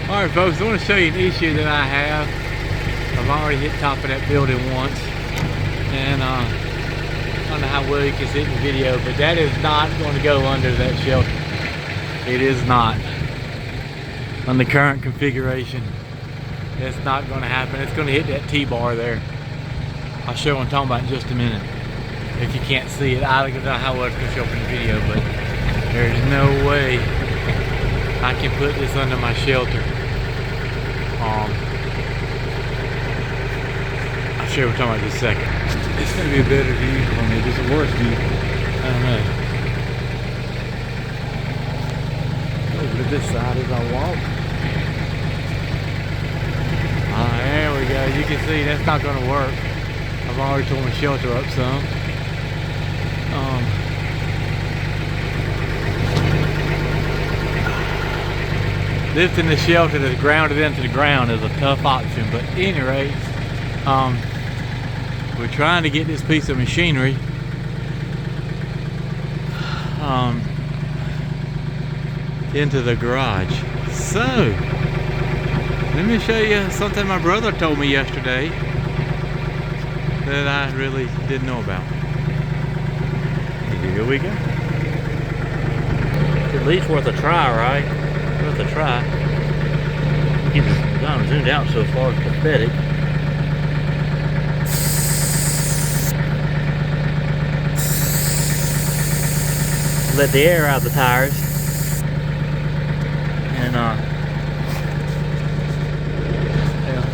Alright folks, I want to show you an issue that I have. I've already hit top of that building once, and I don't know how well you can see it in the video, but that is not going to go under that shelter. It is not. On the current configuration, it's not going to happen. It's going to hit that T-bar there. I'll show what I'm talking about in just a minute. If you can't see it, I don't know how well it's going to show up in the video, but there's no way I can put this under my shelter. I'll show you what I'm talking about in just a second. It's going to be a better view, or maybe it's a worse view. I don't know. Over to this side as I walk. There we go. You can see that's not going to work. I've already torn my shelter up some. Lifting the shelter that's grounded into the ground is a tough option, but at any rate, we're trying to get this piece of machinery into the garage. So let me show you something my brother told me yesterday that I really didn't know about. Here we go. It's at least worth a try, right? Worth a try. Get this gun zoomed out so far it's pathetic. Let the air out of the tires. And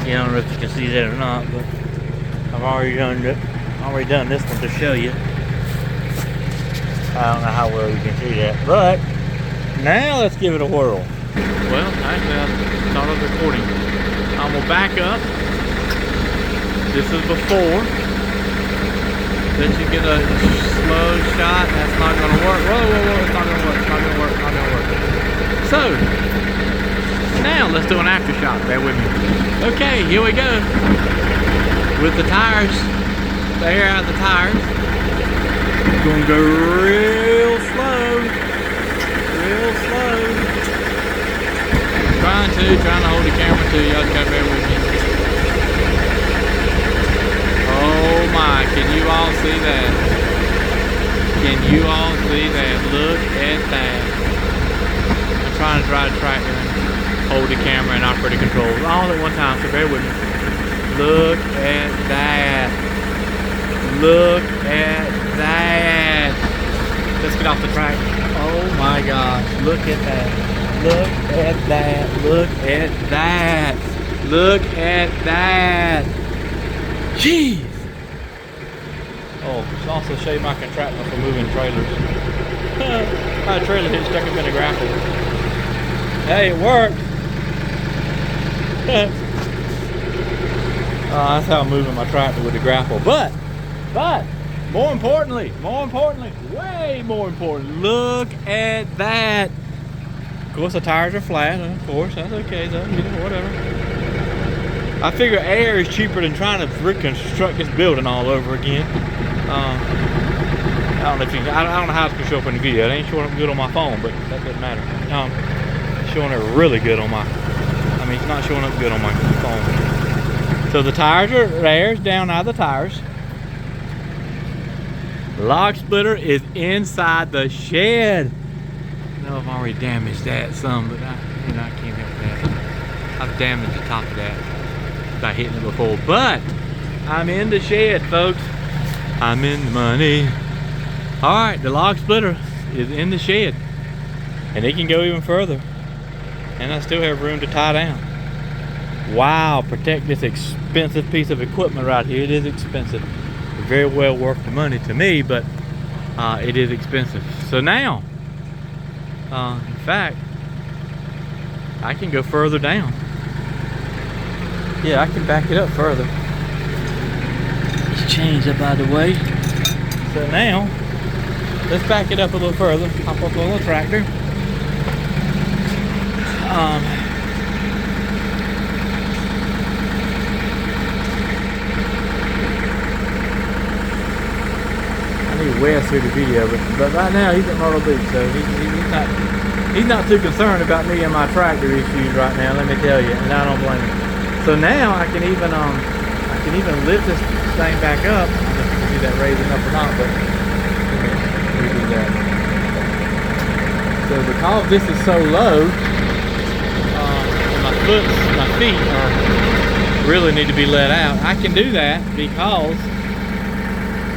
yeah, I don't know if you can see that or not, but I've already done this one to show you. I don't know how well you can see that, but now let's give it a whirl. Well, actually I started recording. I'm gonna back up. This is before. Then you get a slow shot. That's not gonna work. Whoa, it's not gonna work. It's not gonna work. It's not gonna work. So now let's do an after shot. Bear with me. Okay, here we go. With the tires, the air out of the tires. Gonna go real slow. Real slow. Trying to hold the camera too. Y'all gotta bear with me. Oh my, can you all see that? Can you all see that? Look at that. I'm trying to drive the tractor and hold the camera and operate the controls all at one time, so bear with me. Look at that. Look at that. Let's get off the track. Oh my gosh, look at that. Look at that. Look at that. Look at that. Jeez. Oh, let's also show you my contraption for moving trailers. My trailer hitch stuck up in a grapple. Hey, it worked. That's how I'm moving my tractor with the grapple. But more importantly, way more important, look at that. Of course, the tires are flat. Of course, that's okay though. You know, whatever. I figure air is cheaper than trying to reconstruct this building all over again. I don't know if you can, I don't know how it's gonna show up in the video. It ain't showing up good on my phone, but that doesn't matter. It's showing up really good on my. It's not showing up good on my phone. So the tires are, the air's down out of the tires. The log splitter is inside the shed. I know I've already damaged that some, but I can't help that. I've damaged the top of that by hitting it before. But I'm in the shed, folks. I'm in the money. Alright, the log splitter is in the shed. And it can go even further. And I still have room to tie down. Wow, protect this expensive piece of equipment right here. It is expensive. Very well worth the money to me, but it is expensive. So now, in fact, I can go further down. Yeah, I can back it up further. Let's change that by the way. So now, let's back it up a little further. Hop up on the tractor. I need Wes pretty video. But right now he's at Myrtle Beach, so he's not too concerned about me and my tractor issues right now. Let me tell you, and I don't blame him. So now I can even lift this thing back up. I don't know if you can see that raising up or not, but let me do that. So because this is so low, my feet really need to be let out. I can do that because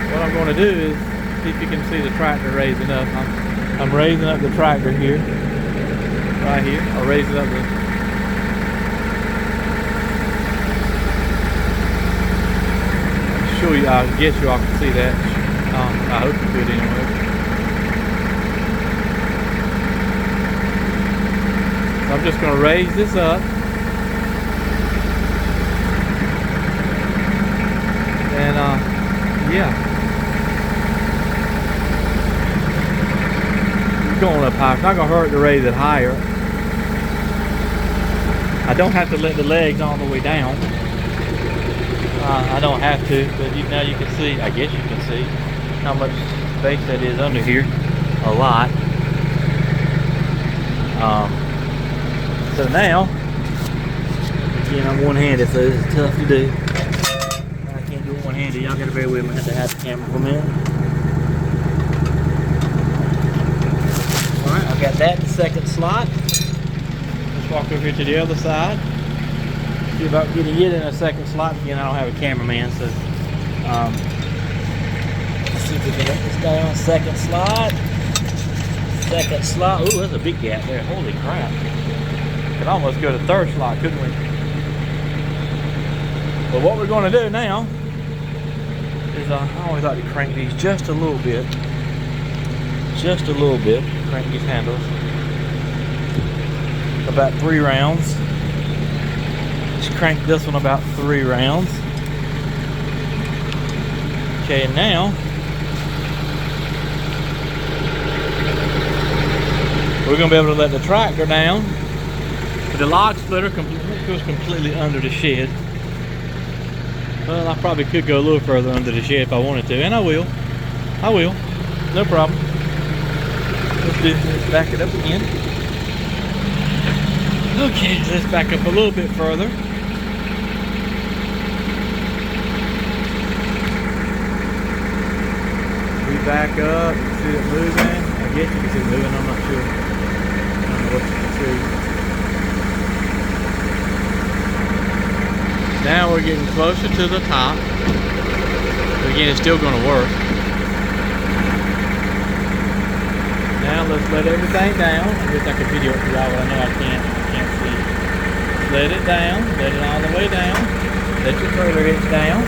what I'm going to do is, see if you can see the tractor raising up. I'm raising up the tractor here, right here. I'll raise it up show you. I guess you all can see that. I hope you could anyway. So I'm just going to raise this up. And yeah. It's going up high. It's not going to hurt to raise it higher. I don't have to let the legs all the way down. I don't have to, but now you can see, I guess you can see how much space that is under here. A lot. So now, again, I'm one-handed, so this is tough to do. I can't do it one-handed. Y'all gotta bear with me. I have to have the camera for a minute. Alright, I've got that in the second slot. Let's walk over here to the other side. See about getting it in a second slot. Again, I don't have a cameraman, so let's see if we can let this down. Second slot. Second slot. Ooh, there's a big gap there. Holy crap. Could almost go to third slot, couldn't we? But what we're going to do now is I always like to crank these just a little bit. Just a little bit. Crank these handles. About 3 rounds. Just crank this one about 3 rounds. Okay, now we're going to be able to let the tractor down. The log splitter goes completely under the shed. Well, I probably could go a little further under the shed if I wanted to, and I will. I will. No problem. Let's do this. Back it up again. Okay, let's back up a little bit further. We back up. See it moving? I guess you can see it moving. I'm not sure. I don't know what you can see. Now we're getting closer to the top. But again, it's still going to work. Now let's let everything down. I guess I could video it for y'all, but I know I can't see. Let it down. Let it all the way down. Let your trailer hitch down.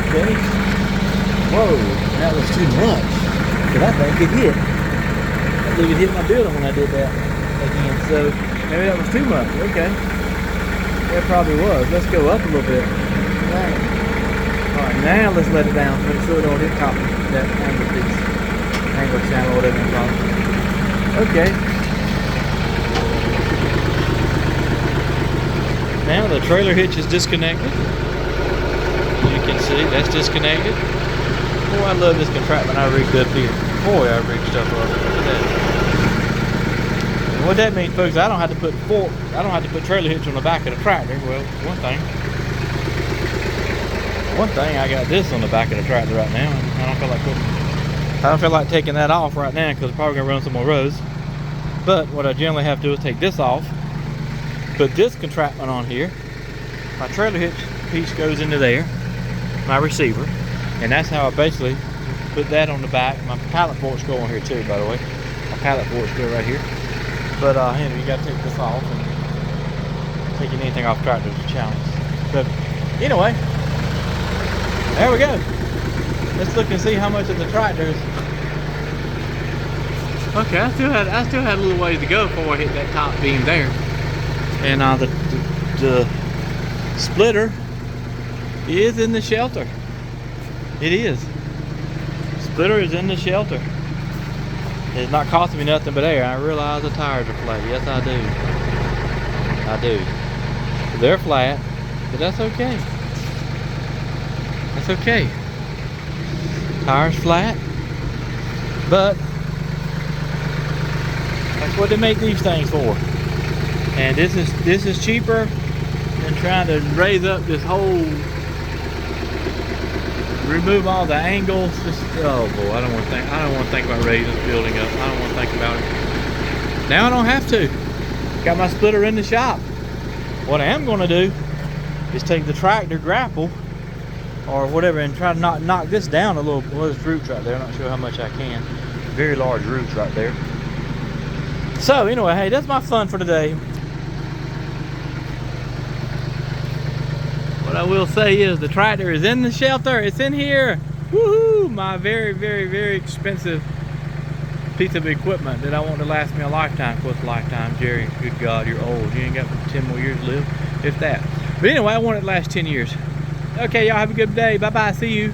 Okay. Whoa, that was too much. Because I think it hit. It hit my building when I did that again, so maybe that was too much. Okay, that probably was. Let's go up a little bit. All right, now let's let it down so it don't hit top of that angle piece, angle channel, whatever you call it. Okay. Now the trailer hitch is disconnected. As you can see, that's disconnected. Boy, I love this contraption I rigged up here. Boy, I rigged stuff up. Look at that. And what that means, folks, I don't have to put trailer hitch on the back of the tractor. Well, one thing, I got this on the back of the tractor right now, and I don't feel like taking that off right now because I'm probably gonna run some more rows. But what I generally have to do is take this off, put this contraption on here. My trailer hitch piece goes into there, my receiver, and that's how I basically put that on the back. My pallet forks go on here too, by the way. My pallet forks go right here. But you gotta take this off, and taking anything off tractor is a challenge. But anyway, there we go. Let's look and see how much of the tractors. Okay, I still had a little ways to go before I hit that top beam there. And the splitter is in the shelter. It is. Splitter is in the shelter. It's not costing me nothing but air. I realize the tires are flat. Yes, I do. They're flat. But that's okay. That's okay. Tires flat. But that's what they make these things for. And this is cheaper than trying to raise up this whole, remove all the angles. Just, oh boy, I don't want to think about raising this building up. I don't want to think about it. Now I don't have to. Got my splitter in the shop. What I am going to do is take the tractor grapple or whatever and try to knock this down a little. Well, there's roots right there. I'm not sure how much I can. Very large roots right there. So anyway, hey, that's my fun for today. What I will say is the tractor is in the shelter. It's in here. Woohoo! My very, very, very expensive piece of equipment that I want to last me a lifetime. Of course, lifetime, Jerry. Good God, you're old. You ain't got 10 more years to live, if that. But anyway, I want it to last 10 years. Okay, y'all have a good day. Bye-bye. See you.